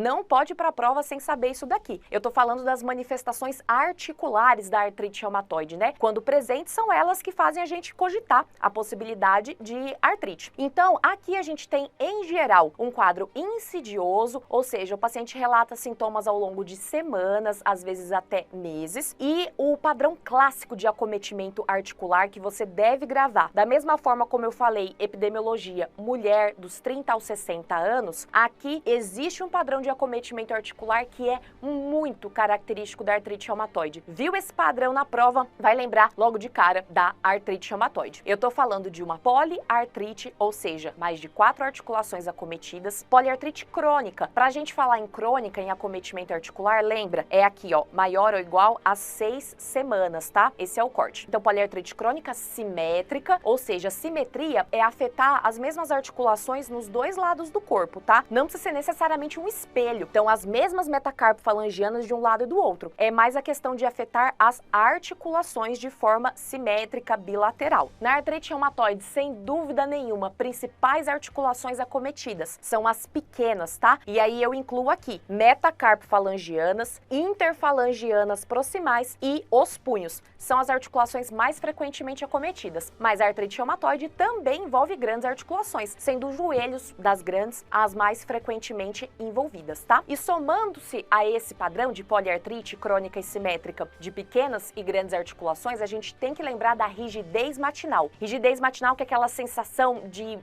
não pode ir para a prova sem saber isso daqui. Eu tô falando das manifestações articulares da artrite reumatoide, né? Quando presentes, são elas que fazem a gente cogitar a possibilidade de artrite. Então, aqui a gente tem, em geral, um quadro insidioso, ou seja, o paciente relata sintomas ao longo de semanas, às vezes até meses, e o padrão clássico de acometimento articular que você deve gravar. Da mesma forma como eu falei, epidemiologia, mulher dos 30 aos 60 anos, aqui existe um padrão de acometimento articular que é muito característico da artrite reumatoide. Viu esse padrão na prova, vai lembrar logo de cara da artrite reumatoide. Eu tô falando de uma poliartrite, ou seja, mais de 4 articulações acometidas, poliartrite crônica. Pra gente falar em crônica, em acometimento articular, lembra, é aqui, ó, maior ou igual a 6 semanas, tá? Esse é o corte. Então, poliartrite crônica simétrica, ou seja, simetria é afetar as mesmas articulações nos dois lados do corpo, tá? Não precisa ser necessariamente um espelho. Então, as mesmas metacarpofalangianas de um lado e do outro. É mais a questão de afetar as articulações de forma simétrica bilateral. Na artrite reumatoide, sem dúvida nenhuma, principais articulações acometidas são as pequenas, tá? E aí eu incluo aqui metacarpofalangianas, interfalangianas proximais e os punhos. São as articulações mais frequentemente acometidas. Mas a artrite reumatoide também envolve grandes articulações, sendo os joelhos das grandes as mais frequentemente envolvidas, tá? E somando-se a esse padrão de poliartrite crônica e simétrica de pequenas e grandes articulações, a gente tem que lembrar da rigidez matinal. Rigidez matinal que é aquela sensação de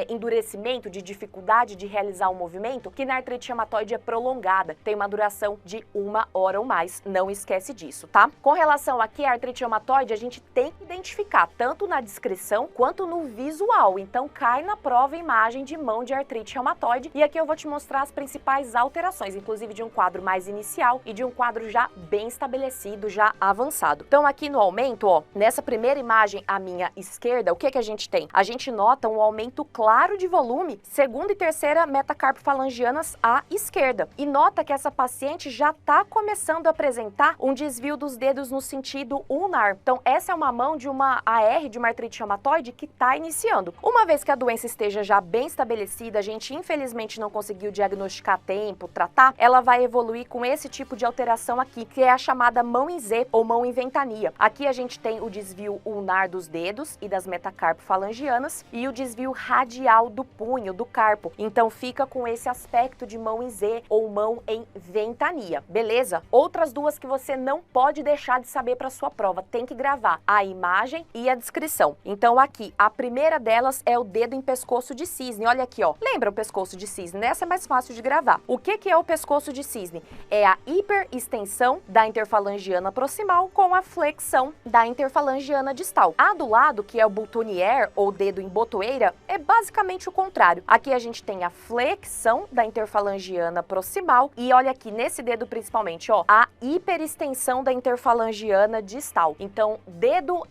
endurecimento, de dificuldade de realizar um movimento, que na artrite reumatoide é prolongada, tem uma duração de 1 hora ou mais, não esquece disso, tá? Com relação aqui à artrite reumatoide, a gente tem que identificar tanto na descrição quanto no visual, então cai na prova imagem de mão de artrite reumatoide, e aqui eu vou te mostrar as principais alterações, inclusive de um quadro mais inicial e de um quadro já bem estabelecido, já avançado. Então aqui no aumento, ó, nessa primeira imagem à minha esquerda, o que que a gente tem? A gente nota um aumento claro de volume, segunda e terceira metacarpofalangianas à esquerda. E nota que essa paciente já está começando a apresentar um desvio dos dedos no sentido ulnar. Então essa é uma mão de uma AR, de uma artrite reumatoide que está iniciando. Uma vez que a doença esteja já bem estabelecida, a gente infelizmente não conseguiu diagnosticar a tempo, tratar, ela vai evoluir com esse tipo de alteração aqui, que é a chamada mão em Z ou mão em ventania. Aqui a gente tem o desvio ulnar dos dedos e das metacarpofalangianas e o desvio radial do punho, do carpo. Então fica com esse aspecto de mão em Z ou mão em ventania, beleza? Outras duas que você não pode deixar de saber para sua prova, tem que gravar a imagem e a descrição. Então aqui, a primeira delas é o dedo em pescoço de cisne. Olha aqui, ó. Lembra o pescoço de cisne? Essa é mais fácil de gravar. O que é o pescoço de cisne? É a hiperextensão da interfalangiana proximal com a flexão da interfalangiana distal. A do lado, que é o boutonnière ou dedo em botoeira, é basicamente o contrário. Aqui a gente tem a flexão da interfalangiana proximal e olha aqui nesse dedo principalmente, ó, a hiperextensão da interfalangiana distal. Então, dedo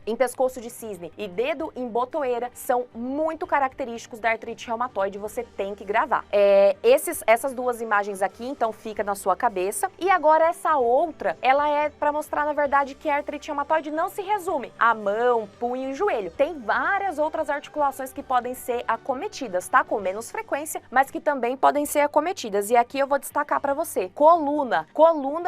em pescoço de cisne e dedo em botoeira são muito característicos da artrite reumatoide, você tem que gravar. Essas duas imagens aqui, então, fica na sua cabeça. E agora essa outra, ela é para mostrar, na verdade, que a artrite reumatoide não se resume a mão, punho e joelho. Tem várias outras articulações que podem ser acometidas, tá? Com menos frequência, mas que também podem ser acometidas. E aqui eu vou destacar para você. Coluna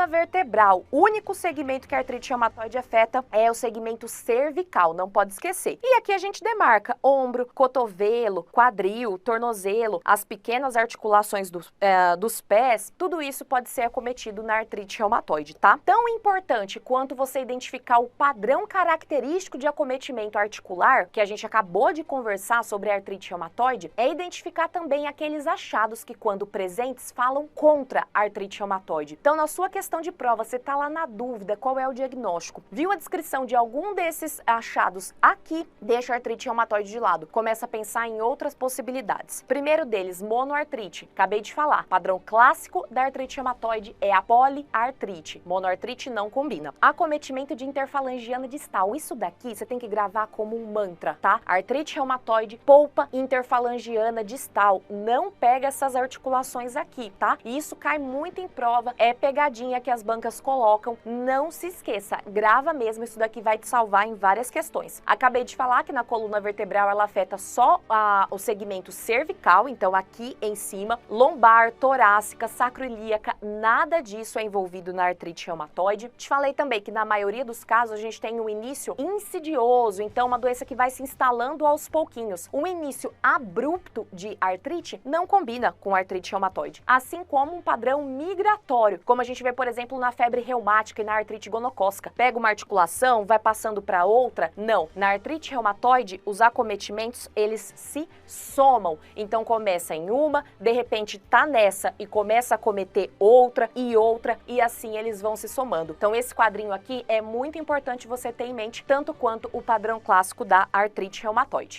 vertebral. O único segmento que a artrite reumatoide afeta é o segmento cervical, não pode esquecer. E aqui a gente demarca ombro, cotovelo, quadril, tornozelo, as pequenas articulações dos pés, tudo isso pode ser acometido na artrite reumatoide, tá? Tão importante quanto você identificar o padrão característico de acometimento articular, que a gente acabou de conversar sobre a artrite reumatoide, é identificar também aqueles achados que, quando presentes, falam contra a artrite reumatoide. Então, na sua questão de prova, você tá lá na dúvida qual é o diagnóstico. Viu a descrição de algum desses achados aqui? Deixa a artrite reumatoide de lado. Começa a pensar em outras possibilidades. Primeiro deles, monoartrite. Acabei de falar. Padrão clássico da artrite reumatoide é a poliartrite. Monoartrite não combina. Acometimento de interfalangiana distal. Isso daqui você tem que gravar como um mantra, tá? Artrite reumatoide, polpa interfalangiana distal. Não pega essas articulações aqui, tá? Isso cai muito em prova. É pegadinha que as bancas colocam. Não se esqueça. Grava mesmo. Isso daqui vai te salvar em várias questões. Acabei de falar que na coluna vertebral ela afeta só o segmento cervical, então aqui em cima, lombar, torácica, sacroiliaca, nada disso é envolvido na artrite reumatoide. Te falei também que na maioria dos casos a gente tem um início insidioso, então uma doença que vai se instalando aos pouquinhos. Um início abrupto de artrite não combina com artrite reumatoide, assim como um padrão migratório, como a gente vê, por exemplo, na febre reumática e na artrite gonocócica. Pega uma articulação, vai passando para outra? Não. Na artrite reumatoide, os acometimentos, eles se somam. Então começa em uma, de repente tá nessa e começa a acometer outra, e assim eles vão se somando. Então esse quadrinho aqui é muito importante você ter em mente, tanto quanto o padrão clássico da artrite reumatoide.